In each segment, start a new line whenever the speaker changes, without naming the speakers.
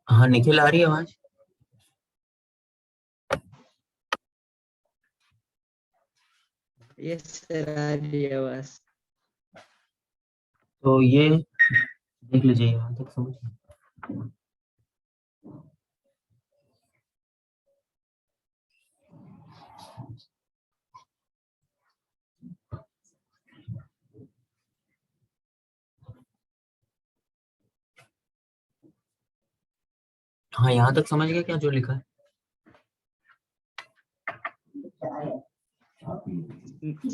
हाँ निखिल, आ रही है आवाज?
यस सर, आ रही है आवाज।
तो ये देख लीजिए, यहाँ तक समझ। हाँ यहाँ तक समझ गए क्या जो लिखा है?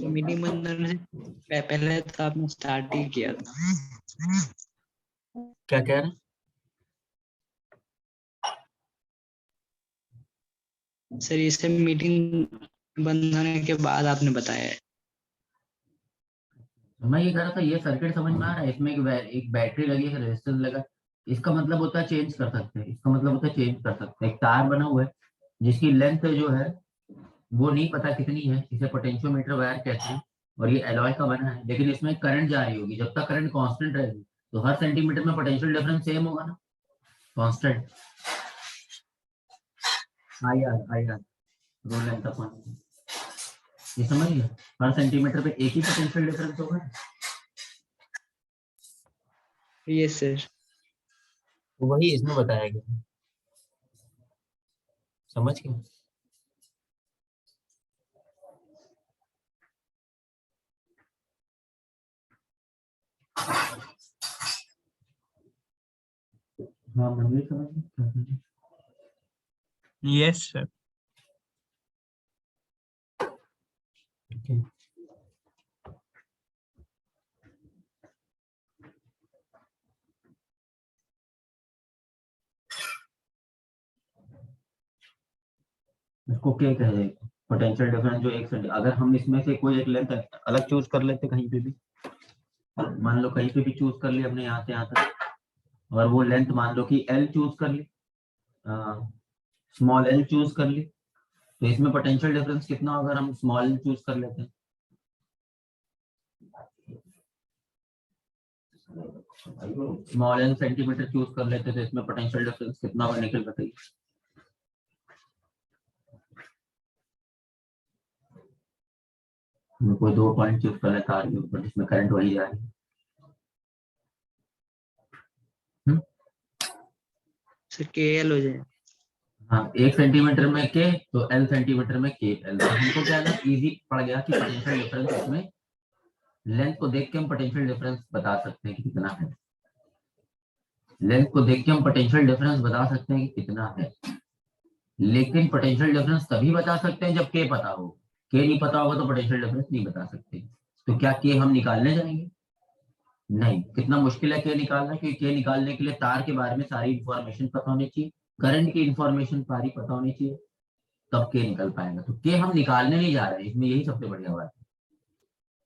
मीटिंग बंद करने से पहले तो आपने स्टार्ट ही किया था।
क्या कह रहे हैं?
सर इसे मीटिंग बंद होने के बाद आपने बताया है।
मैं ये कह रहा था, ये सर्किट समझ में आ रहा है? इसमें एक बैटरी लगी है, रेजिस्टेंस लगा। इसका मतलब होता है चेंज कर सकते हैं, इसका मतलब होता है चेंज कर सकते हैं। एक तार बना हुआ है जिसकी लेंथ जो है वो नहीं पता कितनी है, इसे पोटेंशियोमीटर वायर कहते हैं, और ये एलॉय का बना है। लेकिन इसमें करंट जा रही होगी, जब तक करंट कांस्टेंट रहेगी तो हर सेंटीमीटर में पोटेंशियल डिफरेंस सेम होगा ना, constant. I R roll length upon, ये समझिए, हर सेंटीमीटर पे एक ही पोटेंशियल डिफरेंस होगा।
Yes sir.
तो वही इसमें बताया गया, समझ गए? हाँ मनवीर समझ गए?
Yes sir.
Okay. इसको क्या कह रहे हैं? पोटेंशियल डिफरेंस जो एक सेंटी, अगर हम इसमें से कोई एक लेंथ अलग चूज कर लेते कहीं पे भी, मान लो कहीं पे भी चूज कर ली हमने यहाँ से यहाँ तक, और वो लेंथ मान लो कि एल चूज कर ली, स्मॉल एल चूज कर ली, तो इसमें पोटेंशियल डिफरेंस कितना होगा अगर हम स्मॉल एल चूज कर लेते हैं? स्मॉल एल सेंटीमीटर चूज कर लेते तो इसमें पोटेंशियल डिफरेंस कितना होगा? निकल बताइए। कोई दो पॉइंट चूज कर लेता है ऊपर जिसमें करंट वही जा रही है।
सर के एल हो जाए।
हाँ, 1 सेंटीमीटर में के तो एल सेंटीमीटर में के एल। तो हमको क्या है ना, इजी पड़ गया कि पोटेंशियल डिफरेंस इसमें लेंथ को देख के हम पोटेंशियल डिफरेंस बता सकते हैं कि कितना है। लेंथ को देख के हम पोटेंशियल डिफरेंस बता सकते हैं कि कितना है, लेकिन पोटेंशियल डिफरेंस तभी बता सकते हैं जब के पता हो। के नहीं पता होगा तो पोटेंशियल डिफरेंस नहीं बता सकते। तो क्या के हम निकालने जाएंगे? नहीं। कितना मुश्किल है के निकालना, क्योंकि के निकालने के लिए तार के बारे में सारी इंफॉर्मेशन पता होनी चाहिए, करंट की इंफॉर्मेशन सारी पता होनी चाहिए, तब के निकल पाएगा। तो के हम निकालने नहीं जा रहे हैं, इसमें यही सबसे बढ़िया बात है।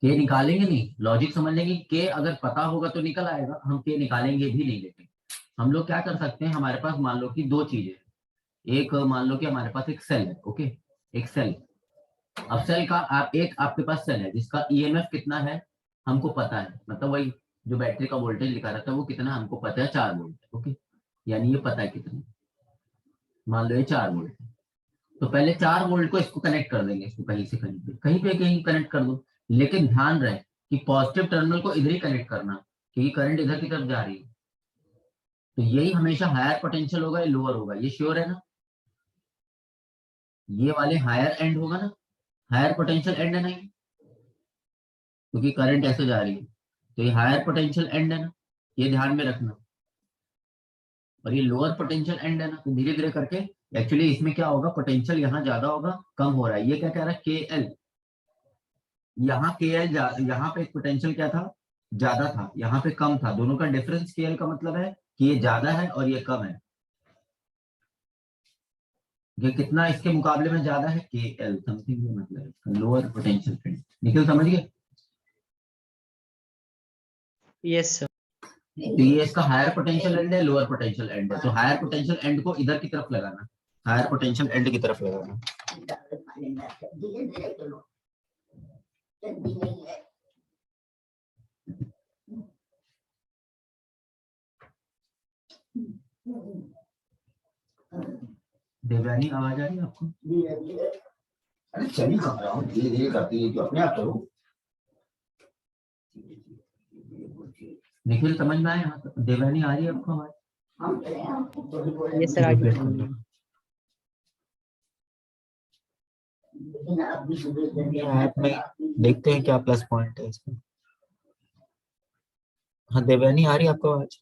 के निकालेंगे नहीं, लॉजिक समझ लेंगे। के अगर पता होगा तो निकल आएगा, हम के निकालेंगे भी नहीं। लेकिन हम लोग क्या कर सकते हैं, हमारे पास मान लो कि दो चीजें, एक मान लो कि हमारे पास एक सेल है, ओके, एक सेल। अब सेल का एक आपके पास सेल है जिसका ईएमएफ कितना है हमको पता है, मतलब वही जो बैटरी का वोल्टेज लिखा रहता है वो कितना हमको पता है, 4 वोल्ट, ओके। यानी ये पता है कितना, मान लो ये 4 वोल्ट है। तो पहले 4 वोल्ट को इसको कनेक्ट कर देंगे, इसको कहीं से कहीं कनेक्ट कर दो। लेकिन ध्यान रहे कि पॉजिटिव टर्मिनल को इधर ही कनेक्ट करना, क्योंकि करंट इधर की तरफ जा रही है। तो यही हमेशा हायर पोटेंशियल होगा या लोअर होगा, ये श्योर है ना? ये वाले हायर एंड होगा ना, हायर पोटेंशियल एंड है ना, क्योंकि करंट ऐसे जा रही है, तो ये हायर पोटेंशियल एंड है ना, ये ध्यान में रखना। और ये लोअर पोटेंशियल एंड है ना, तो धीरे धीरे करके एक्चुअली इसमें क्या होगा, पोटेंशियल यहाँ ज्यादा होगा, कम हो रहा है। ये क्या कह रहा है, के एल, यहाँ के एल, यहाँ पे पोटेंशियल क्या था, ज्यादा था, यहाँ पे कम था। दोनों का डिफरेंस के एल का मतलब है कि ये ज्यादा है और ये कम है। ये कितना इसके मुकाबले में ज्यादा है, के एल समथिंग, मतलब लोअर पोटेंशियल। निखिल समझ गए?
Yes sir.
तो ये इसका हायर पोटेंशियल एंड है, लोअर पोटेंशियल एंड है। तो हायर पोटेंशियल एंड को इधर की तरफ लगाना, हायर पोटेंशियल एंड की तरफ लगाना। देवयानी आवाज आ रही है आपको? अरे चली कहाँ रहा हूँ, धीरे धीरे करती है, जो अपने आप करो। निखिल समझ में आया यहाँ तक? देवयानी आ रही है आपको आवाज?
ये सर आगे
रिपीट कर दो। ऐप में देखते हैं क्या प्लस पॉइंट है इसमें। हाँ देवयानी आ रही है आपको आवाज?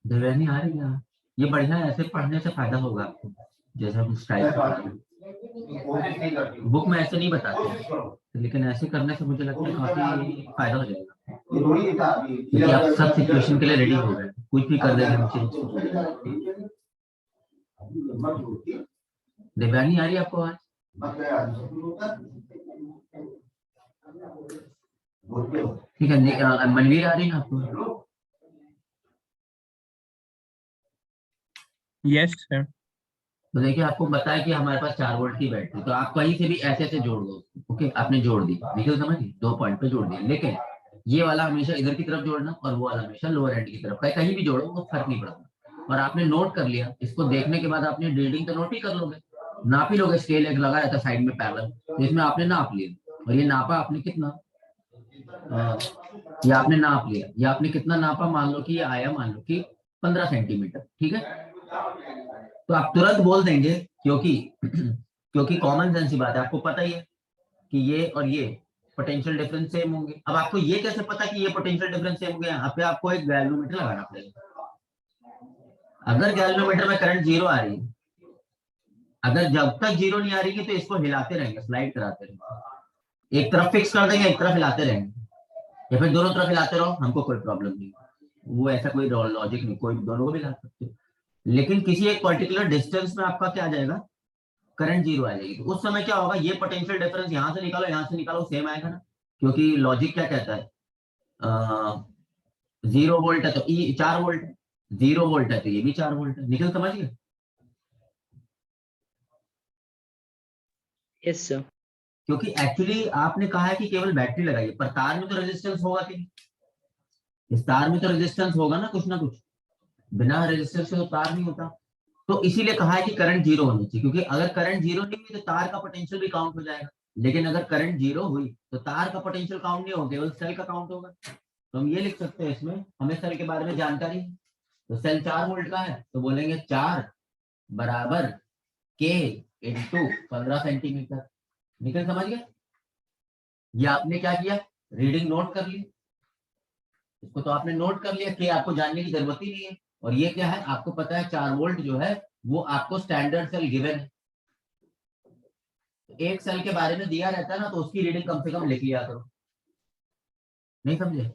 देवयानी आ रही है? ये बढ़िया है, ऐसे पढ़ने से फायदा होगा आपको, जैसे हम स्टाइल बुक में ऐसे नहीं बताते, लेकिन ऐसे करने से मुझे लगता है काफी फायदा हो जाएगा, क्योंकि आप सब सिचुएशन के लिए रेडी हो गए, कुछ भी कर देंगे हम चेंज। देवयानी आ रही है आपको आवाज? ठीक है, मनवीर आ रही है ना आपको?
Yes sir.
तो देखिए आपको बताया कि हमारे पास 4 वोल्ट की बैटरी, तो आप कहीं से भी ऐसे ऐसे जोड़ दो। ओके, आपने जोड़ दी, निकल समझ गए, 2 पॉइंट पे जोड़ दिया, लेकिन ये वाला हमेशा इधर की तरफ जोड़ना और वो वाला हमेशा लोअर एंड की तरफ, कहीं भी जोड़ो वो फर्क नहीं पड़ता। और आपने नोट कर लिया, इसको देखने के बाद आपने रीडिंग तो नोट ही कर लोगे, नाप ही लोगे, स्केल एक लगा रहता साइड में पैरेलल, तो इसमें आपने नाप लिया, और ये नापा आपने कितना, ये आपने नाप लिया, ये आपने कितना नापा, मान लो कि ये आया, मान लो कि 15 सेंटीमीटर, ठीक है। तो आप तुरंत बोल देंगे, क्योंकि क्योंकि कॉमन सेंस की बात है, आपको पता ही है कि ये और ये पोटेंशियल डिफरेंस सेम होंगे। अब आपको ये कैसे पता कि ये पोटेंशियल डिफरेंस सेम होंगे? यहाँ पे आपको एक गैल्वेनोमीटर लगाना पड़ेगा। अगर गैल्वेनोमीटर में करंट 0 आ रही है, अगर जब तक 0 नहीं आ रही है, तो इसको हिलाते रहेंगे, स्लाइड कराते रहेंगे, एक तरफ फिक्स कर देंगे, एक तरफ हिलाते रहेंगे, या फिर दोनों तरफ हिलाते रहो, हमको कोई प्रॉब्लम नहीं, वो ऐसा कोई लॉजिक नहीं, कोई दोनों को भी हिला सकते हो। लेकिन किसी एक पर्टिकुलर डिस्टेंस में आपका क्या आ जाएगा, करंट 0 आ जाएगी, तो उस समय क्या होगा, ये पोटेंशियल डिफरेंस यहाँ से निकालो, यहाँ से निकालो, सेम आएगा ना, क्योंकि लॉजिक क्या कहता है, 0 वोल्ट है तो ई 4 वोल्ट है, 0 वोल्ट है तो ये भी 4 वोल्ट है। निकल समझ गए?
Yes sir.
क्योंकि एक्चुअली आपने कहा है कि केवल बैटरी लगाइए, पर तार में तो रेजिस्टेंस होगा कि नहीं? इस तार में तो रेजिस्टेंस होगा ना कुछ, बिना रेजिस्टेंस के तो तार नहीं होता। तो इसीलिए कहा है कि करंट 0 होनी चाहिए, क्योंकि अगर करंट 0 नहीं हुई तो तार का पोटेंशियल भी काउंट हो जाएगा, लेकिन अगर करंट 0 हुई तो तार का पोटेंशियल काउंट नहीं होगा, केवल सेल का काउंट होगा। तो हम ये लिख सकते हैं, इसमें हमें सेल के बारे में जानकारी है, तो सेल 4 वोल्ट का है, तो बोलेंगे 4 बराबर के इंटू 15 सेंटीमीटर। निकल समझ गए? ये आपने क्या किया, रीडिंग नोट कर ली, इसको तो आपने नोट कर लिया, कि आपको जानने की जरूरत ही नहीं है। और ये क्या है, आपको पता है 4 वोल्ट जो है वो आपको स्टैंडर्ड सेल गिवन है, एक सेल के बारे में दिया रहता है ना, तो उसकी रीडिंग कम से कम लिख लिया करो। नहीं समझे?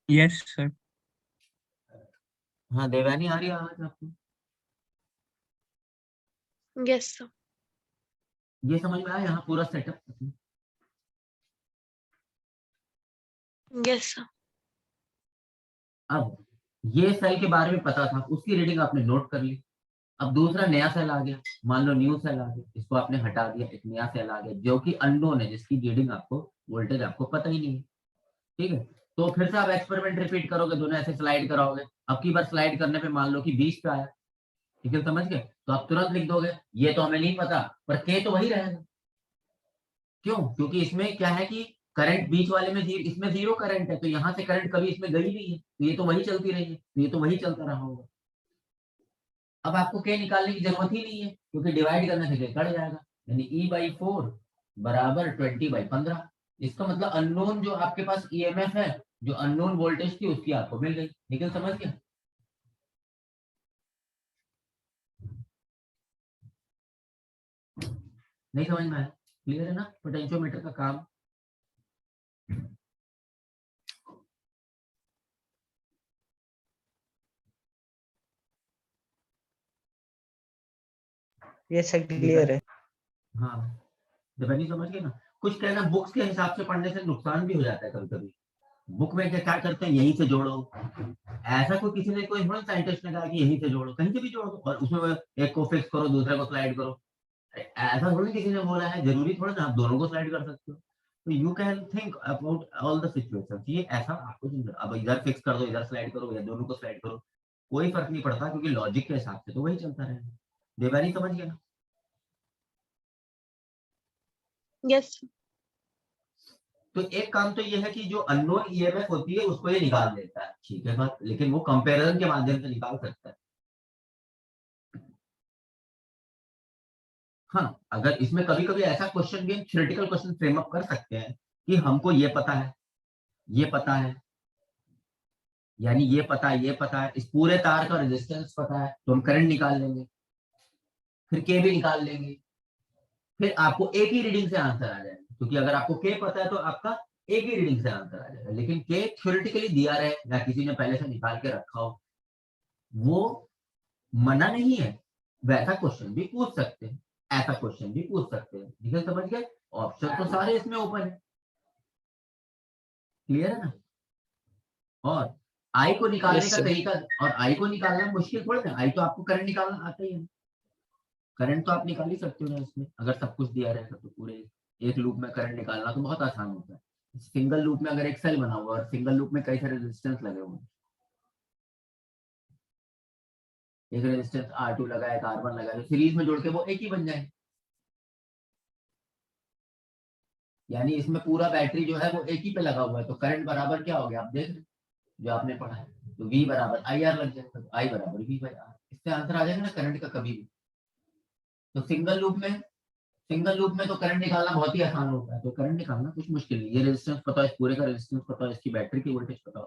Yes sir.
हाँ देवयानी आ रही है आवाज आपको?
Yes sir.
ये समझ में आया यहाँ पूरा सेटअप?
Yes sir.
अब ये सेल के बारे में पता था, उसकी रीडिंग आपने नोट कर ली। अब दूसरा नया सेल आ गया, मान लो न्यू सेल आ गया, इसको आपने हटा दिया, एक नया सेल आ गया जो कि अननोन है, जिसकी रीडिंग आपको, वोल्टेज आपको पता ही नहीं है, ठीक है। तो फिर से आप एक्सपेरिमेंट रिपीट करोगे, दोनों ऐसे स्लाइड कराओगे, अब की बार स्लाइड करने पे मान लो कि 20 पे आया, ठीक है, समझ गए, तो आप तुरंत लिख दोगे ये तो हमें नहीं पता, पर के तो वही रहेगा। क्यों? क्योंकि इसमें क्या है कि करंट बीच वाले में इसमें 0 करंट है, तो यहाँ से करंट कभी इसमें गई नहीं है, तो ये तो वही चलती रही है, तो ये तो वही चलता रहा होगा। अब आपको के निकालने की जरूरत ही नहीं है, क्योंकि डिवाइड करने से के कट जाएगा, यानी E/4 बराबर 20/15। इसका मतलब अननोन जो आपके पास ईएमएफ है, जो अननोन वोल्टेज थी, उसकी आपको मिल गई। निकल समझ गया? नहीं समझ में आया? क्लियर है ना पोटेंशियोमीटर का काम?
यस सर क्लियर है।
हाँ डिपेंडिंग, समझ गए ना। कुछ कहना बुक्स के हिसाब से पढ़ने से नुकसान भी हो जाता है कभी कभी। बुक में क्या करते हैं, यहीं से जोड़ो, ऐसा कोई किसी ने कोई साइंटिस्ट ने कहा कि यहीं से जोड़ो, कहीं से भी जोड़ो और उसमें एक को फिक्स करो दूसरे को स्लाइड करो। ऐसा थोड़ी किसी ने बोला है, जरूरी थोड़ा ना आप दोनों को स्लाइड कर सकते हो। तो you can think about all the situation, ये ऐसा आपको अब इधर फिक्स कर दो, इधर स्लाइड करो या दोनों को स्लाइड करो, कोई फर्क नहीं पड़ता, क्योंकि लॉजिक के हिसाब से तो वही चलता रहेगा। देवानी समझ गया ना।
यस
तो एक काम तो ये है कि जो अननोन ईएमएफ होती है उसको ये निकाल देता है, ठीक है बात, लेकिन वो कंपैरिजन के माध्यम से निकाल सकता है। हाँ अगर इसमें कभी कभी ऐसा क्वेश्चन भी हम थ्योरेटिकल क्वेश्चन फ्रेम अप कर सकते हैं कि हमको ये पता है, ये पता है, यानी ये पता है, इस पूरे तार का रेजिस्टेंस पता है, तो हम करंट निकाल लेंगे, फिर के भी निकाल लेंगे, फिर आपको एक ही रीडिंग से आंसर आ जाएगा, क्योंकि अगर आपको के पता है तो आपका एक ही रीडिंग से आंसर आ जाएगा। लेकिन के थ्योरेटिकली दिया रहे या किसी ने पहले से निकाल के रखा हो, वो मना नहीं है, वैसा क्वेश्चन भी पूछ सकते हैं, ऐसा क्वेश्चन भी पूछ सकते हैं, ठीक है समझ गए। ऑप्शन तो सारे इसमें ओपन है, क्लियर है ना। और आई को निकालने
Yes,
का
sir.
तरीका, और आई को निकालना मुश्किल थोड़ा ना, आई तो आपको करंट निकालना आता ही है, करंट तो आप निकाल ही सकते हो ना इसमें, अगर सब कुछ दिया रहेगा तो पूरे एक लूप में करंट निकालना तो बहुत आसान होता है। सिंगल लूप में अगर एक सेल बना हुआ है और सिंगल लूप में कई सारे रेजिस्टेंस लगे हुए हैं, एक रेजिस्टेंस R2 लगा है, एक R1 लगा है, तो सीरीज में जोड़ के वो एक ही बन जाए, यानी इसमें पूरा बैटरी जो है वो एक ही पे लगा हुआ है, तो करंट बराबर क्या हो गया आप देख रहे हैं, जो आपने पढ़ा है, तो V बराबर IR लग जाएगा, तो I बराबर V/R, इससे आंसर आ जाएगा ना करंट का कभी भी। तो सिंगल लूप में तो करंट निकालना बहुत ही आसान होता है, तो करंट निकालना कुछ मुश्किल नहीं, ये रेजिस्टेंस पता है, इस पूरे का रेजिस्टेंस पता है, इसकी बैटरी की वोल्टेज पता हो,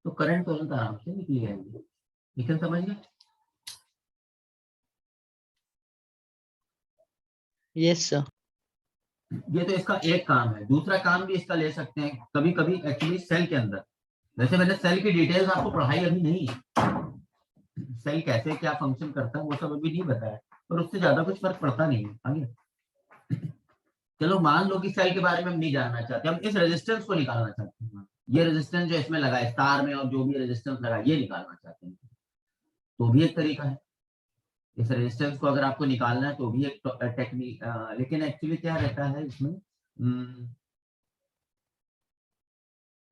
तो करंट तुरंत आराम से निकल जाएगी, निकल समझ गए।
Yes, sir.
ये तो इसका एक काम है। दूसरा काम भी इसका ले सकते हैं कभी कभी एक्चुअली सेल के अंदर, वैसे मैंने सेल की डिटेल्स आपको पढ़ाई अभी नहीं है, सेल कैसे क्या फंक्शन करता है वो सब अभी नहीं बताया, पर उससे ज्यादा कुछ फर्क पड़ता नहीं है आगे। चलो मान लो कि सेल के बारे में हम नहीं जानना चाहते, हम इस रेजिस्टेंस को निकालना चाहते हैं, ये रेजिस्टेंस जो इसमें लगा है स्टार में और जो भी रेजिस्टेंस लगा है ये निकालना चाहते हैं, तो भी एक तरीका है। इस रेजिस्टेंस को अगर आपको निकालना है तो भी एक टेक्निक, लेकिन एक्चुअली क्या रहता है इसमें,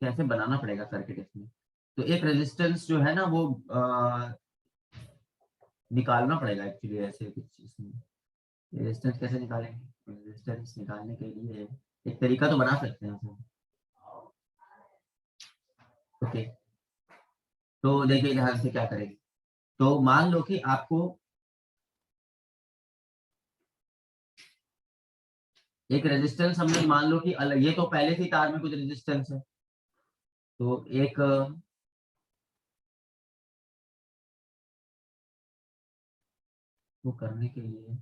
कैसे बनाना पड़ेगा सर्किट इसमें, तो एक रेजिस्टेंस जो है ना वो निकालना पड़ेगा एक्चुअली, ऐसे कुछ इसमें रेजिस्टेंस कैसे निकालेंगे, रेजिस्टेंस निकालने के लिए एक तरीका तो बना सकते हैं हम। ओके तो देखिए ध्यान से क्या करेंगे, तो मान लो कि आपको एक रेजिस्टेंस हमने मान लो कि अलग, ये तो पहले से तार में कुछ रेजिस्टेंस है, तो एक वो करने के लिए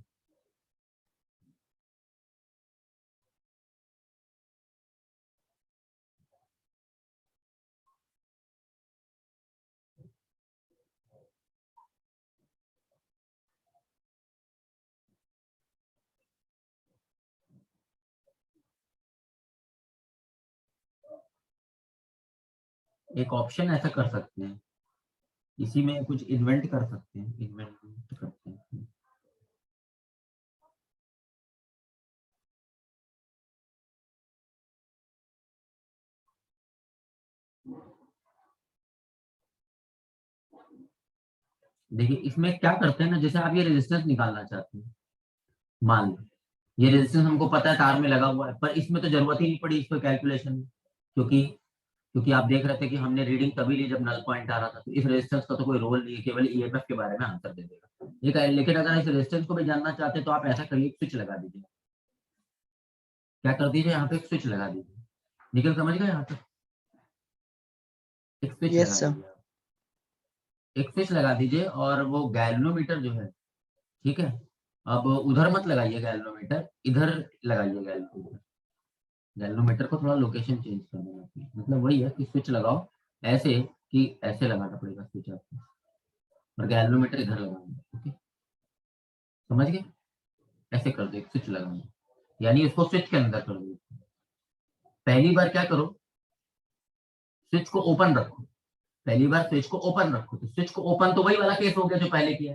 एक ऑप्शन ऐसा कर सकते हैं, इसी में कुछ इन्वेंट कर सकते हैं, इन्वेंट करते हैं। देखिए इसमें क्या करते हैं ना, जैसे आप ये रेजिस्टेंस निकालना चाहते हैं, मान लो ये रेजिस्टेंस हमको पता है तार में लगा हुआ है, पर इसमें तो जरूरत ही नहीं पड़ी इसको कैलकुलेशन में, क्योंकि क्योंकि आप देख रहे थे कि हमने रीडिंग तभी ली जब नल पॉइंट आ रहा था, तो इस रेजिस्टेंस का तो कोई रोल नहीं है, केवल ईएमएफ के बारे में आंसर दे देगा, लेकिन अगर इस रेजिस्टेंस को भी जानना चाहते हैं तो आप ऐसा करिए, स्विच लगा दीजिए, क्या कर दीजिए यहाँ पे एक स्विच लगा दीजिए, निकल समझ गए यहाँ पे, एक स्विच
Yes,
लगा
sir.
दीजिए, एक स्विच लगा दीजिए, और वो गैल्वेनोमीटर जो है, ठीक है, अब उधर मत लगाइए गैल्वेनोमीटर, इधर लगाइए गैल्वेनोमीटर, गैल्वेनोमीटर को थोड़ा लोकेशन चेंज करना है अपनी, मतलब वही है कि स्विच लगाओ ऐसे, कि ऐसे लगाना पड़ेगा स्विच आपको, और गैल्वेनोमीटर इधर लगाना है, ओके समझ गए। ऐसे कर दो, एक स्विच लगाना, यानी उसको स्विच के अंदर कर दो। पहली बार क्या करो, स्विच को ओपन रखो, पहली बार स्विच को ओपन रखो, तो स्विच को ओपन तो वही वाला केस हो गया जो पहले किया,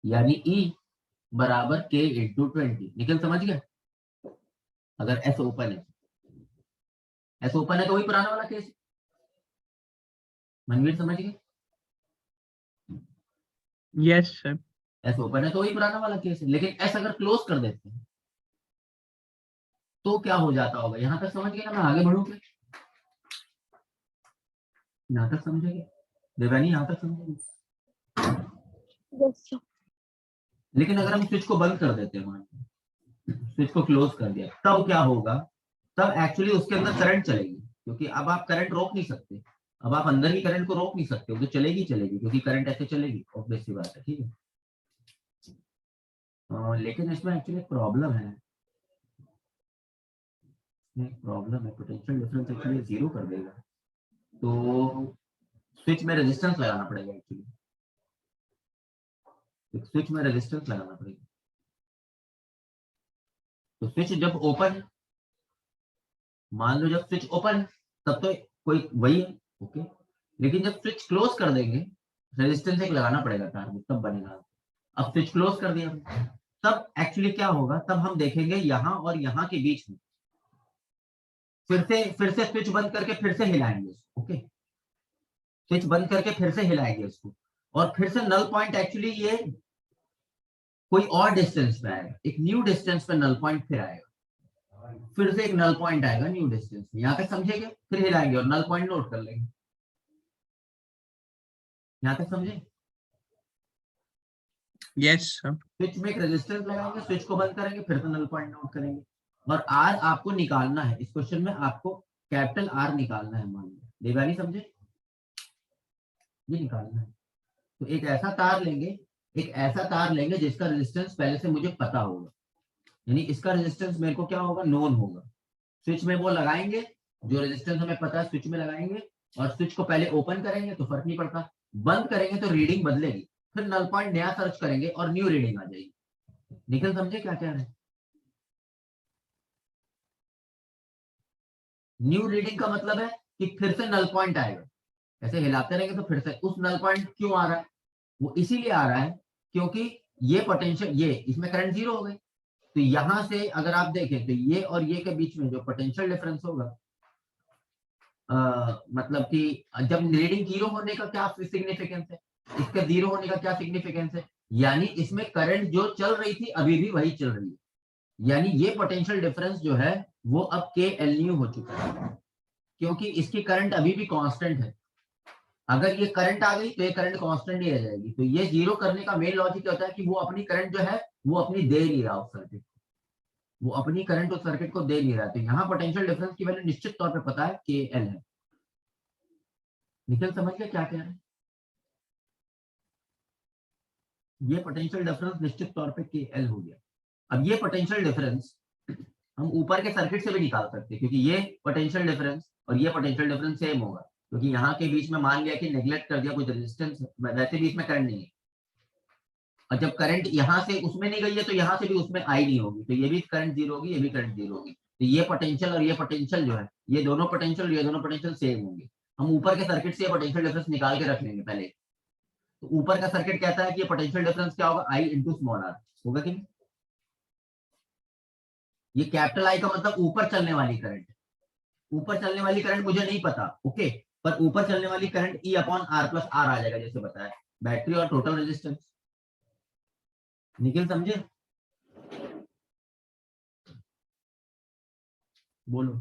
यानी E बराबर K इंटू 20। निखिल समझ गया? अगर S ओपन है, S ओपन है तो वही पुराना वाला केस। मनवीर समझ गए?
Yes, sir.
S ओपन है तो वही पुराना वाला केस है, लेकिन S अगर क्लोज कर देते हैं तो क्या हो जाता होगा? यहां तक समझ गए ना? मैं आगे बढ़ू क्या? यहां तक समझेंगे देवानी? यहां तक समझेंगे?
Yes, sir.
लेकिन अगर हम स्विच को बंद कर देते हैं, स्विच को क्लोज कर दिया, तब क्या होगा? तब एक्चुअली उसके अंदर करंट चलेगी, क्योंकि अब आप करंट रोक नहीं सकते, अब आप अंदर की करंट को रोक नहीं सकते, वो तो चलेगी चलेगी, क्योंकि करंट ऐसे चलेगी, ऑब्वियस सी बात है, ठीक है। लेकिन इसमें एक्चुअली प्रॉब्लम है, प्रॉब्लम है, पोटेंशियल डिफरेंस एक्चुअली जीरो कर देगा, तो स्विच में रेजिस्टेंस लगाना पड़ेगा एक्चुअली, स्विच में रेजिस्टेंस लगाना पड़ेगा। तो स्विच जब ओपन, मान लो जब स्विच ओपन तब तो कोई वही है, ओके, लेकिन जब स्विच क्लोज कर देंगे, रेजिस्टेंस एक लगाना पड़ेगा तार में, तब बनेगा। अब स्विच क्लोज कर दिया, तब एक्चुअली क्या होगा? तब हम देखेंगे यहां और यहां के बीच में फिर से स्विच बंद करके फिर से हिलाएंगे इसको, ओके, स्विच बंद करके फिर से हिलाएंगे इसको, और फिर से नल पॉइंट एक्चुअली ये कोई और डिस्टेंस पे आएगा, एक न्यू डिस्टेंस पे नल पॉइंट फिर आएगा, फिर से एक नल पॉइंट आएगा न्यू डिस्टेंस में, यहाँ तक समझेंगे, फिर हिलाएंगे और नल पॉइंट नोट कर लेंगे। यहाँ तक समझे?
Yes, sir.
स्विच में एक रेजिस्टेंस लगाएंगे, स्विच को बंद करेंगे, फिर से नल पॉइंट नोट करेंगे, और आर आपको निकालना है इस क्वेश्चन में, आपको कैपिटल आर निकालना है, मान लो देवानी समझे, ये निकालना है। तो एक ऐसा तार लेंगे, एक ऐसा तार लेंगे जिसका रेजिस्टेंस पहले से मुझे पता होगा, यानी इसका रेजिस्टेंस मेरे को क्या होगा? नोन होगा। स्विच में वो लगाएंगे जो रेजिस्टेंस हमें पता है, स्विच में लगाएंगे, और स्विच को पहले ओपन करेंगे तो फर्क नहीं पड़ता, बंद करेंगे तो रीडिंग बदलेगी, फिर नल पॉइंट नया सर्च करेंगे और न्यू रीडिंग आ जाएगी। निखिल समझे क्या कह रहे हैं? न्यू रीडिंग का मतलब है कि फिर से नल पॉइंट आएगा, ऐसे हिलाते रहेंगे तो फिर से उस नल पॉइंट क्यों आ रहा है? वो इसीलिए आ रहा है क्योंकि ये पोटेंशियल, ये इसमें करंट जीरो हो गई, तो यहां से अगर आप देखें तो ये और ये के बीच में जो पोटेंशियल डिफरेंस होगा, मतलब कि जब रीडिंग जीरो होने का क्या सिग्निफिकेंस है, इसका जीरो होने का क्या सिग्निफिकेंस है, यानी इसमें करंट जो चल रही थी अभी भी वही चल रही है, यानी ये पोटेंशियल डिफरेंस जो है वो अब के एल न्यू हो चुका है, क्योंकि इसकी करंट अभी भी कांस्टेंट है। अगर ये करंट आ गई तो ये करंट कांस्टेंट ही रह जाएगी, तो ये जीरो करने का मेन लॉजिक होता है कि वो अपनी करंट जो है वो अपनी दे नहीं रहा उस सर्किट, वो अपनी करंट उस सर्किट को दे नहीं रहा, तो यहाँ पोटेंशियल डिफरेंस की वैल्यू निश्चित तौर पे पता है के एल है। निखिल समझ गया क्या कह रहे हैं? ये पोटेंशियल डिफरेंस निश्चित तौर पे के एल हो गया। अब ये पोटेंशियल डिफरेंस हम ऊपर के सर्किट से भी निकाल सकते हैं, क्योंकि ये पोटेंशियल डिफरेंस और ये पोटेंशियल डिफरेंस सेम होगा, क्योंकि यहाँ के बीच में मान लिया कि नेग्लेक्ट कर दिया कुछ रेजिस्टेंस, वैसे भी इसमें करंट नहीं है, और जब करंट यहाँ से उसमें नहीं गई है तो यहाँ से भी उसमें आई नहीं होगी, तो ये भी करंट जीरो होगी, ये भी करंट जीरो होगी, तो ये पोटेंशियल और ये पोटेंशियल जो है, ये दोनों पोटेंशियल सेम होंगे। हम ऊपर के सर्किट से पोटेंशियल डिफरेंस निकाल के रख लेंगे पहले, तो ऊपर का सर्किट कहता है कि ये पोटेंशियल डिफरेंस क्या होगा? आई इंटू स्मॉल आर होगा कि नहीं? ये कैपिटल आई का मतलब ऊपर चलने वाली करंट, ऊपर चलने वाली करंट मुझे नहीं पता, ओके, पर ऊपर चलने वाली current E upon R plus R आ जाएगा, जैसे बताया, बैटरी और टोटल रेजिस्टेंस। निखिल समझे? बोलो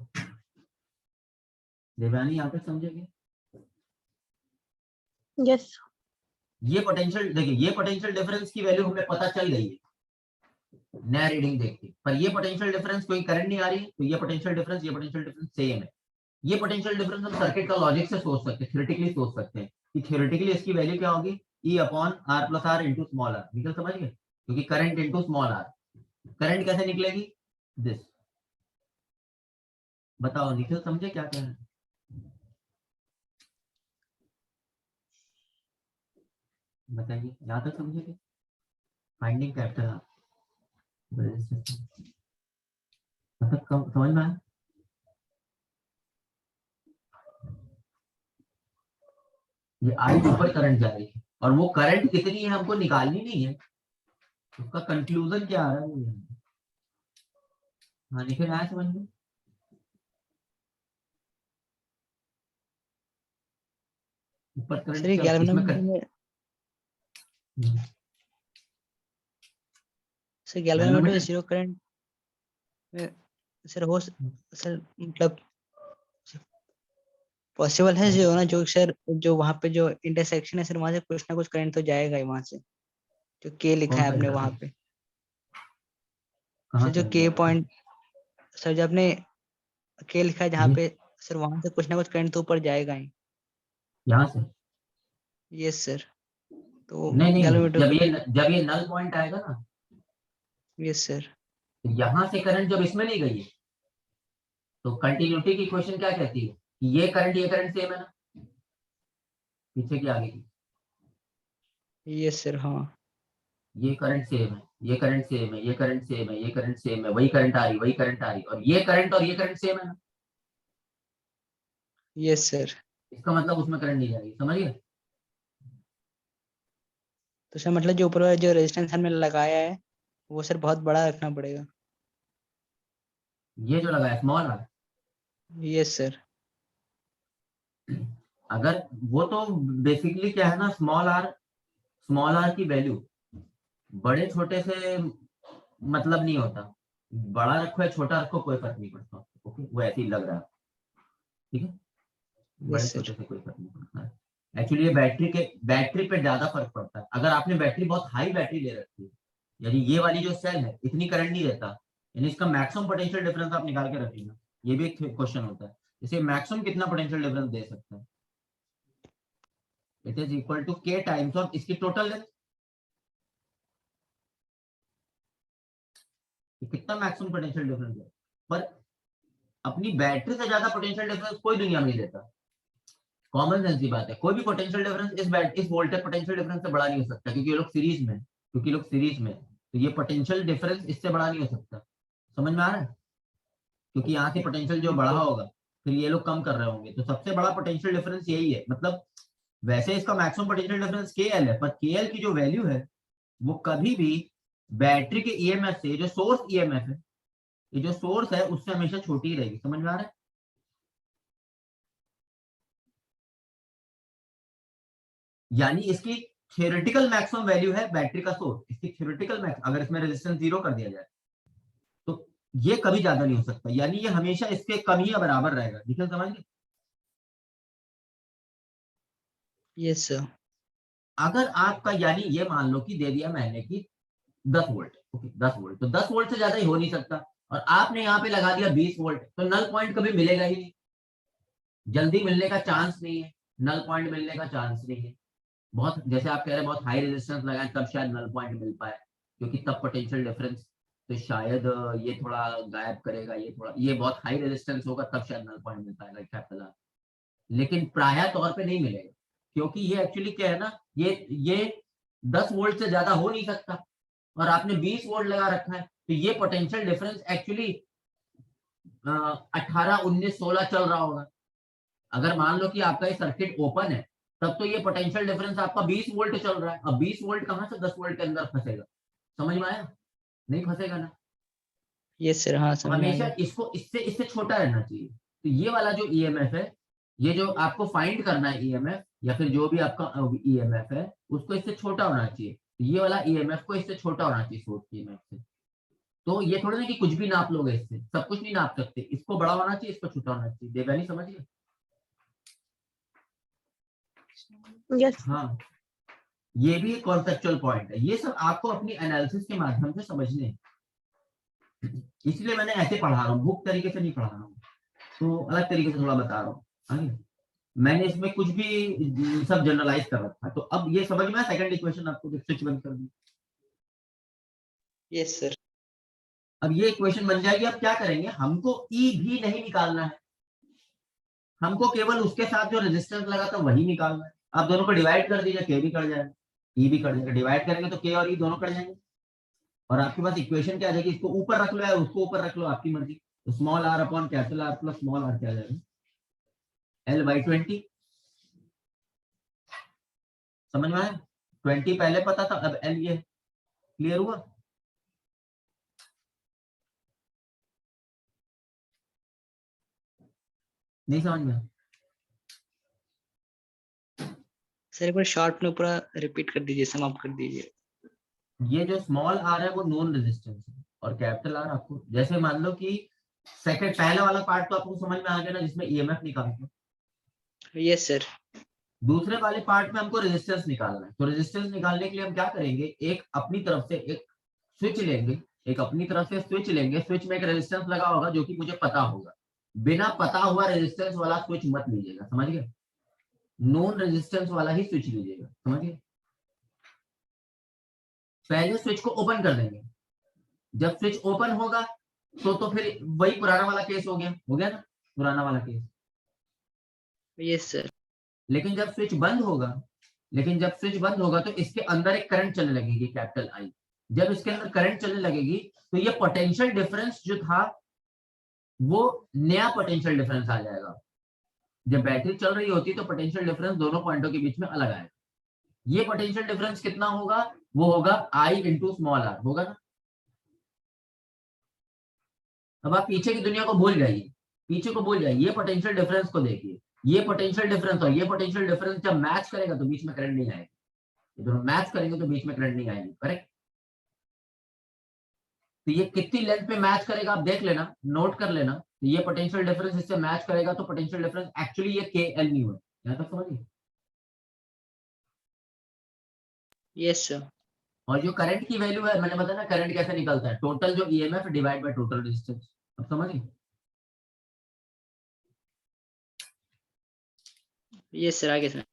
देवानी, यहाँ तक समझेंगे?
Yes.
ये पोटेंशियल देखिए, ये पोटेंशियल डिफरेंस की वैल्यू हमें पता चल गई है नया रीडिंग देख के, पर ये पोटेंशियल डिफरेंस कोई करंट नहीं आ रही, तो ये पोटेंशियल डिफरेंस सेम है। ये पोटेंशियल डिफरेंस हम सर्किट का लॉजिक से सोच सकते हैं, थ्योरेटिकली सोच सकते हैं कि थ्योरेटिकली इसकी वैल्यू क्या होगी? E upon R plus R into small R. निकल समझ गए? क्योंकि current into small R, current कैसे निकलेगी? दिस। बताओ निखिल समझे क्या कह रहे हैं? बताइए, यहां तक समझे? फाइंडिंग कैपिटल आर, मतलब समझ में आया? ये आई ऊपर करंट जा रही है और वो करंट कितनी है हमको निकालनी नहीं है, उसका कंक्लूजन क्या आ रहा है वो यहाँ। हाँ निखिल आया समझ में? ऊपर
सर
करंट
ये
क्या
11
इसमें
नंबर में सर 11 नंबर में जीरो करंट सर हो सर मतलब पॉसिबल है जो ना जो सर जो वहाँ पे जो इंटरसेक्शन है सर वहाँ से कुछ ना कुछ करंट तो जाएगा ही वहाँ से, जो के लिखा
कौन
है
सा
आपने
इधर
वहाँ
से?
पे
कहाँ
सर, जो
से
के
जाएगा?
पॉइंट सर जो आपने के लिखा है जहाँ
ये
पे सर वहाँ से कुछ ना कुछ करंट तो ऊपर जाएगा ही।
यहाँ से
यस सर, तो
नहीं नहीं,
11 मीटर
जब ये नल पॉइंट आएगा ना,
यस सर
तो यहाँ से करंट जब इसमें नहीं गई है तो कंटिन्यूटी की इक्वेशन क्या कहती है कि ये करंट सेम है ना, पीछे की आगे की,
यस सर हाँ
ये करंट सेम है, ये करंट सेम है, ये करंट सेम है, ये करंट सेम है, वही करंट आ रही, वही करंट आ रही, और ये करंट सेम है ना,
यस सर।
इसका मतलब उसमें करंट नहीं जाएगी, समझिए?
तो सर मतलब जो ऊपर वाला जो रेजिस्टेंस हमने लगाया है वो सर बहुत बड़ा रखना पड़ेगा।
ये जो लगा है स्मॉल आर,
यस सर
अगर वो तो बेसिकली क्या है ना, स्मॉल आर की वैल्यू बड़े छोटे से मतलब नहीं होता, बड़ा रखो या छोटा रखो कोई फर्क नहीं पड़ता, ओके वो ऐसे ही लग रहा है, ठीक है, बड़े
यस
छोटे
सर
से कोई फर्क नहीं पड़ता है। एक्चुअली ये बैटरी पे ज्यादा फर्क पड़ता है, अगर आपने बैटरी बहुत हाई बैटरी ले रखी है, यानी ये वाली जो सेल है इतनी करंट नहीं देता, यानी इसका मैक्सिमम पोटेंशियल डिफरेंस आप निकाल के रखिएगा, ये भी एक क्वेश्चन होता है, इसे मैक्सिमम कितना पोटेंशियल डिफरेंस दे सकता है, इट इज इक्वल टू के टाइम्स ऑफ इसकी टोटल लेंथ, कितना मैक्सिमम पोटेंशियल डिफरेंस है, पर अपनी बैटरी से ज्यादा पोटेंशियल डिफरेंस कोई दुनिया में नहीं देता, कॉमन सेंस की बात है, कोई भी पोटेंशियल डिफरेंस इस वोल्टेज पोटेंशियल डिफरेंस से बड़ा नहीं हो सकता, क्योंकि ये लोग सीरीज में, तो ये पोटेंशियल डिफरेंस इससे बड़ा नहीं हो सकता, समझ में आ रहा है? क्योंकि यहाँ से पोटेंशियल जो बढ़ा होगा फिर ये लोग कम कर रहे होंगे, तो सबसे बड़ा पोटेंशियल डिफरेंस यही है, मतलब वैसे इसका मैक्सिमम पोटेंशियल डिफरेंस के एल है, पर के एल की जो वैल्यू है वो कभी भी बैटरी के ईएमएफ से, जो सोर्स ईएमएफ है, ये जो सोर्स है उससे हमेशा छोटी ही रहेगी, समझ में आ रहा है? यानी इसकी थ्योरेटिकल मैक्सिमम वैल्यू है बैटरी का सोर्स, इसकी थ्योरेटिकल मैक्सिमम, अगर इसमें रेजिस्टेंस 0 कर दिया जाए तो ये कभी ज्यादा नहीं हो सकता, यानी ये हमेशा इसके कम या बराबर रहेगा, ठीक समझ गए?
यस सर
अगर आपका, यानी ये मान लो कि दे दिया मैंने कि 10 वोल्ट, ओके 10 वोल्ट, तो 10 वोल्ट से ज्यादा ही हो नहीं सकता, और आपने यहाँ पे लगा दिया 20 वोल्ट, तो नल पॉइंट कभी मिलेगा ही नहीं, जल्दी मिलने का चांस नहीं है, नल पॉइंट मिलने का चांस नहीं है, बहुत जैसे आप कह रहे हैं बहुत हाई रेजिस्टेंस लगाएं तब शायद नल पॉइंट मिल पाए, क्योंकि तब पोटेंशियल डिफरेंस तो शायद ये थोड़ा गायब करेगा, ये बहुत हाई रेजिस्टेंस होगा तब शायद नल पॉइंट मिल पाएगा, क्या पता, लेकिन प्राय तौर पे नहीं मिलेगा, क्योंकि ये एक्चुअली क्या है ना, ये 10 वोल्ट से ज्यादा हो नहीं सकता, और आपने 20 वोल्ट लगा रखा है, तो ये पोटेंशियल डिफरेंस एक्चुअली 18 19 16 चल रहा होगा, अगर मान लो कि आपका ये सर्किट ओपन है तब तो ये पोटेंशियल डिफरेंस आपका 20 वोल्ट चल रहा है, अब 20 वोल्ट कहां से 10 वोल्ट के अंदर फंसेगा, समझ में आया? नहीं फंसेगा ना,
यस सर हाँ
तो
समझ में आ
हमेशा
गया।
इसको इससे इससे छोटा रहना चाहिए, तो ये वाला जो ईएमएफ है, ये जो आपको फाइंड करना है ईएमएफ या फिर जो भी आपका ईएमएफ है उसको इससे छोटा होना चाहिए, तो ये वाला ईएमएफ को इससे छोटा होना चाहिए सोर्स ईएमएफ से, तो ये थोड़ा ना कि कुछ भी नाप लोगे, इससे सब कुछ नहीं नाप सकते, इसको बड़ा होना चाहिए, इसको छोटा होना चाहिए, देवयानी समझिए?
Yes.
हाँ, ये भी एक कॉन्सेप्चुअल पॉइंट है, ये सब आपको अपनी एनालिसिस के माध्यम से समझने हैं, इसलिए मैंने ऐसे पढ़ा रहा हूँ, बुक तरीके से नहीं पढ़ा रहा हूँ, तो अलग तरीके से थोड़ा बता रहा हूँ, मैंने इसमें कुछ भी सब जनरलाइज कर रखा है, तो अब ये समझ में सेकंड इक्वेशन आपको स्विच बंद कर दी,
यस सर
अब ये इक्वेशन बन जाएगी, अब क्या करेंगे, हमको ई भी नहीं निकालना है, हमको केवल उसके साथ जो रेजिस्टेंस लगा था वही निकालना है, आप दोनों को डिवाइड कर दीजिए, के भी कट जाएगा, ई भी कट जाएगा, डिवाइड करेंगे तो के और ई दोनों कट जाएंगे, और आपके पास इक्वेशन क्या आ जाएगी, इसको ऊपर रख लो या उसको ऊपर रख लो, आपकी मर्जी। तो small R upon capital R plus small R क्या आ जाएगा, L/20। समझ में आया? 20 पहले पता था, अब L ये। क्लियर हुआ? नहीं समझ में?
सर एक बार शॉर्ट में पूरा रिपीट कर दीजिए, समाप्त कर दीजिए।
ये जो स्मॉल आर है वो नॉन रेजिस्टेंस है, और कैपिटल आर आपको, जैसे मान लो कि सेकंड पहला वाला पार्ट तो आपको समझ में आ गया ना, जिसमें ईएमएफ निकालते हैं।
Yes sir.
दूसरे वाले पार्ट में हमको रेजिस्टेंस निकालना है, तो रेजिस्टेंस निकालने के लिए हम क्या करेंगे, एक अपनी तरफ से एक स्विच लेंगे, एक अपनी तरफ से स्विच लेंगे, स्विच में एक रेजिस्टेंस लगा होगा जो कि मुझे पता होगा। बिना पता हुआ रेजिस्टेंस वाला स्विच मत लीजिएगा, समझ गए? नॉन रेजिस्टेंस वाला ही स्विच लीजिएगा, समझ गए? पहले स्विच को ओपन कर देंगे, जब स्विच ओपन होगा तो फिर वही पुराना वाला केस हो गया ना, पुराना वाला केस।
Yes sir.
लेकिन जब स्विच बंद होगा तो इसके अंदर एक करंट चलने लगेगी, कैपिटल आई। जब इसके अंदर करंट चलने लगेगी तो ये पोटेंशियल डिफरेंस जो था वो नया पोटेंशियल डिफरेंस आ जाएगा। जब बैटरी चल रही होती तो पोटेंशियल डिफरेंस दोनों पॉइंटों के बीच में अलग आएगा। ये पोटेंशियल डिफरेंस कितना होगा, वो होगा आई इंटू स्मॉल आर, होगा ना? अब आप पीछे की दुनिया को भूल जाइए, पीछे को भूल जाइए, ये पोटेंशियल डिफरेंस को देखिए। ये पोटेंशियल डिफरेंस और ये पोटेंशियल डिफरेंस जब मैच करेगा तो बीच में करंट नहीं आएगा, ये दोनों मैच करेंगे तो बीच में करंट नहीं आएगी, करेक्ट? तो ये कितनी लेंथ पे मैच करेगा आप देख लेना, नोट कर लेना। तो ये पोटेंशियल डिफरेंस इससे मैच करेगा तो पोटेंशियल डिफरेंस एक्चुअली ये के एल नहीं होगा। यहाँ तक समझिए?
Yes sir.
और जो करंट की वैल्यू है, मैंने बताया ना करंट कैसे निकलता है, टोटल जो EMF divide by total resistance. अब समझिए?
यस सर, आगे सर।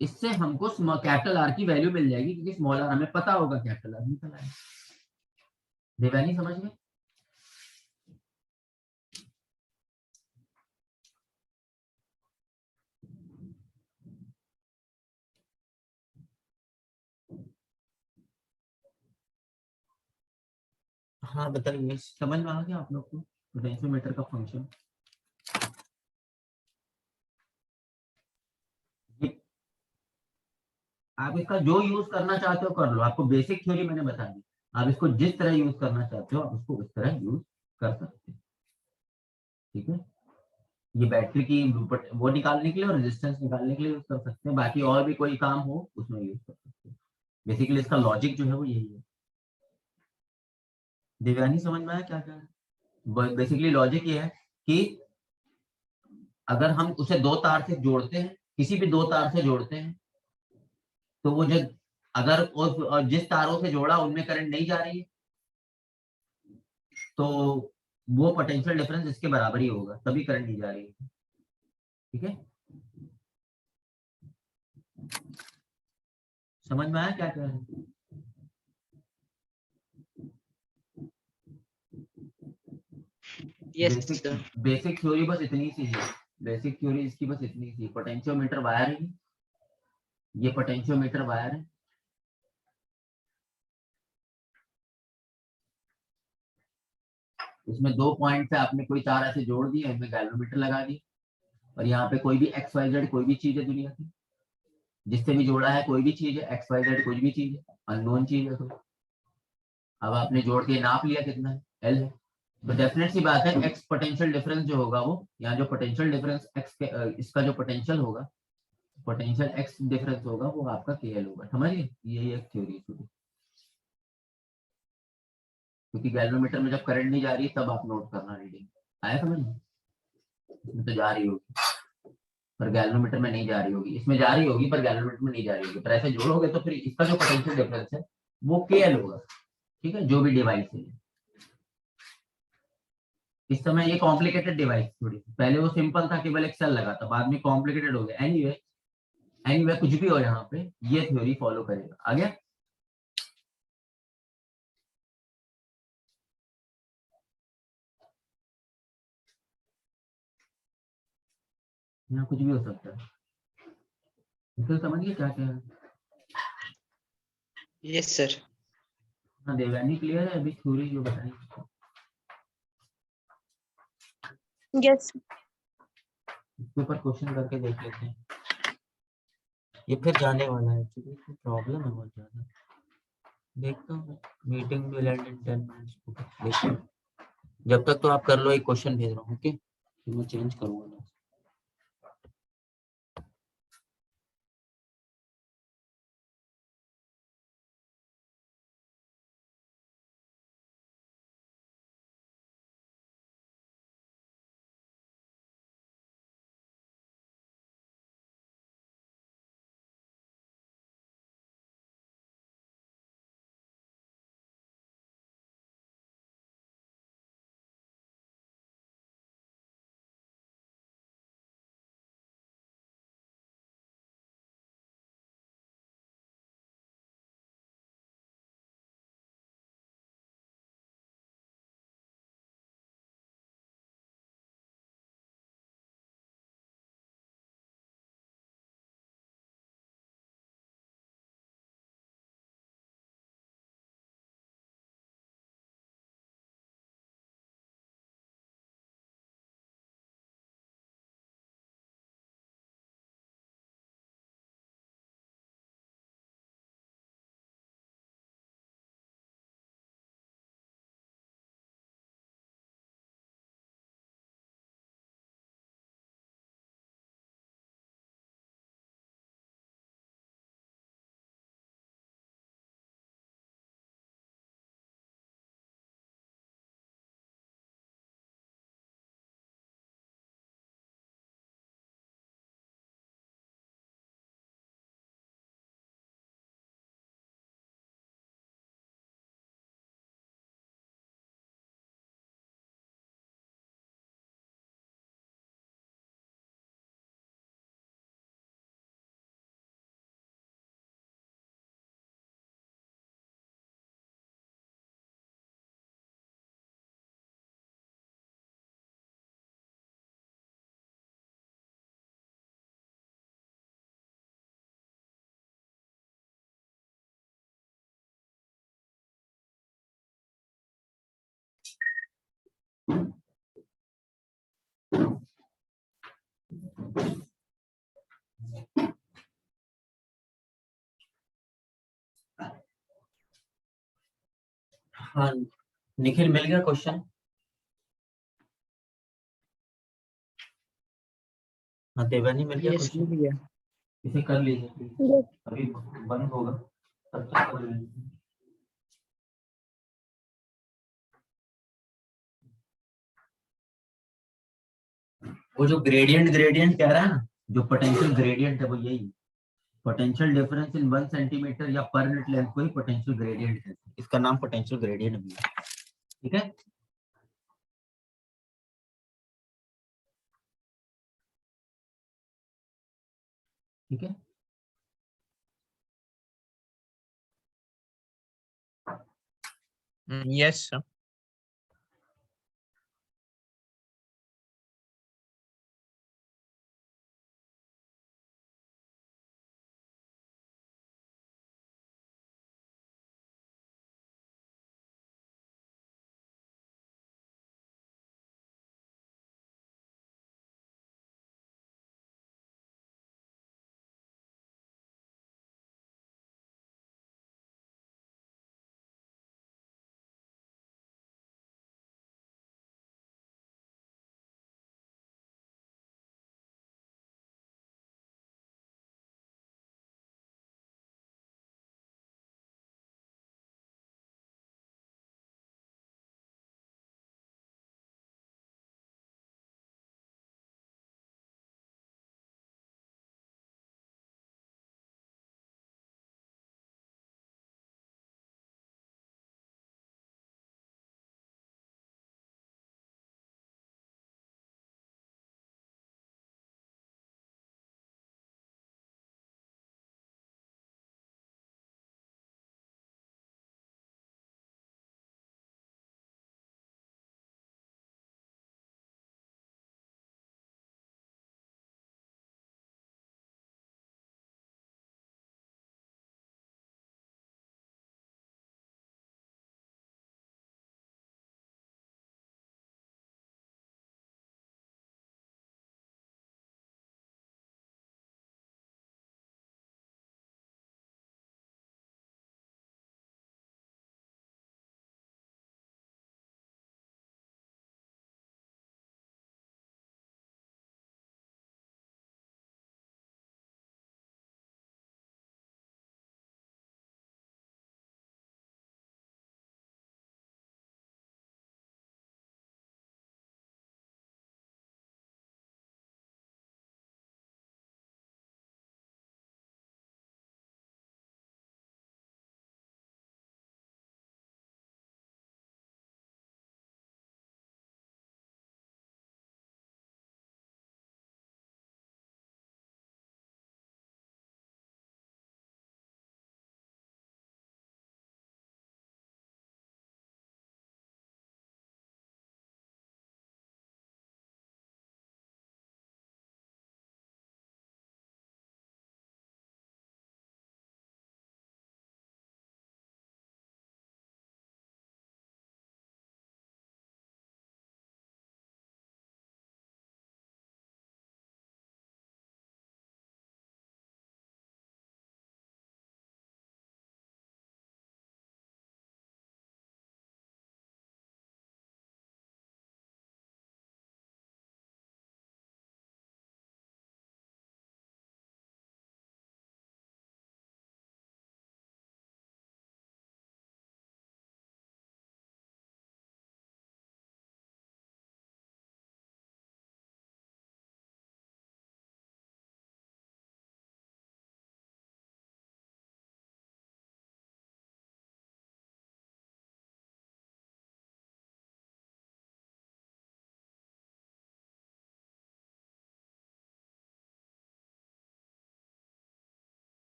इससे हमको कैपिटल आर की वैल्यू मिल जाएगी, क्योंकि स्मॉल आर हमें पता होगा, कैपिटल आर निकल आएगा। देवयानी समझ गए? हाँ बताइए, समझ में आ गया आप लोग को पोटेंशियोमीटर का फंक्शन? आप इसका जो यूज करना चाहते हो कर लो, आपको बेसिक थ्योरी मैंने बता दी, आप इसको जिस तरह यूज करना चाहते हो आप उसको उस तरह यूज कर सकते हो, ठीक है? ये बैटरी की वो निकालने के लिए और रेजिस्टेंस निकालने के लिए यूज कर सकते हैं, बाकी और भी कोई काम हो उसमें यूज कर सकते हैं। बेसिकली इसका लॉजिक जो है वो यही है। दिव्यानी समझ में आया क्या क्या है? बेसिकली लॉजिक ये है कि अगर हम उसे दो तार से जोड़ते हैं, किसी भी दो तार से जोड़ते हैं, तो वो जो अगर और जिस तारों से जोड़ा उनमें करंट नहीं जा रही है तो वो पोटेंशियल डिफरेंस इसके बराबर ही होगा, तभी करंट नहीं जा रही है, ठीक है? समझ में आया क्या कह रहे हैं?
Yes
basic
sir.
Basic theory बस इतनी सी है, बेसिक थ्योरी इसकी बस इतनी सी। पोटेंशियोमीटर वायर है, ये पोटेंशियोमीटर वायर है, इसमें दो पॉइंट से आपने कोई तार ऐसे जोड़ दिए, इनमें गैल्वेनोमीटर लगा दी, और यहाँ पे कोई भी एक्स वाई जेड कोई भी चीज है दुनिया की, जिससे भी जोड़ा है कोई भी चीज है, एक्स वाई जेड कुछ भी चीज है, अननोन चीज है, तो अब आपने जोड़ के नाप लिया कितना है, एल है, तो डेफिनेट सी बात है एक्स पोटेंशियल डिफरेंस जो होगा वो, यहाँ जो पोटेंशियल डिफरेंस एक्स इसका जो पोटेंशियल होगा, पोटेंशियल एक्स डिफरेंस होगा वो आपका के एल होगा। समझिए? यही एक थ्योरी है, क्योंकि गैल्वेनोमीटर में जब करंट नहीं जा रही तब आप नोट करना रीडिंग। आया समझ में? इसमें तो जा रही होगी पर गैल्वेनोमीटर में नहीं जा रही होगी, इसमें जा रही होगी पर गैल्वेनोमीटर में नहीं जा रही होगी, पर ऐसे जोड़ोगे तो फिर इसका जो पोटेंशियल डिफरेंस है वो के एल होगा, ठीक है? जो भी डिवाइस है, इस समय ये कॉम्प्लिकेटेड डिवाइस थोड़ी, पहले वो सिंपल था, केवल एक सेल लगा था, बाद में कॉम्प्लिकेटेड हो गया। एनीवे कुछ भी हो, यहाँ पे ये थ्योरी फॉलो करेगा। आ गया? यहाँ कुछ भी हो सकता है, तो समझिए क्या क्या है।
Yes sir.
हाँ देवयानी क्लियर है अभी थ्योरी जो बताई
Yes.
इसके ऊपर क्वेश्चन करके देख लेते हैं। ये फिर जाने वाला है एक्चुअली प्रॉब्लम है बहुत ज्यादा। देखता हूँ meeting will and in 10 minutes. देखते हैं जब तक तो आप कर लो एक क्वेश्चन भेज रहा हूँ ओके फिर मैं चेंज करूंगा। हाँ निखिल मिल गया क्वेश्चन। हाँ देवयानी मिल गया
यस
क्वेश्चन।
मिल गया।
इसे कर लीजिए please।
Yes.
अभी बंद होगा तब तक कर लीजिए। वो जो ग्रेडियंट ग्रेडियंट कह रहा है ना जो पोटेंशियल ग्रेडियंट है वो यही पोटेंशियल डिफरेंस इन 1 सेंटीमीटर या पर यूनिट लेंथ को ही पोटेंशियल ग्रेडियंट कहते हैं। इसका नाम पोटेंशियल ग्रेडियंट भी है। ठीक है ठीक है।
Yes, sir.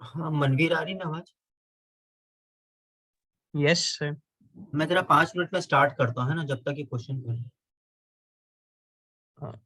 हाँ मनवीर आ रही ना आवाज?
Yes, sir.
मैं तेरा 5 मिनट में स्टार्ट करता हूँ है ना, जब तक ये क्वेश्चन कर।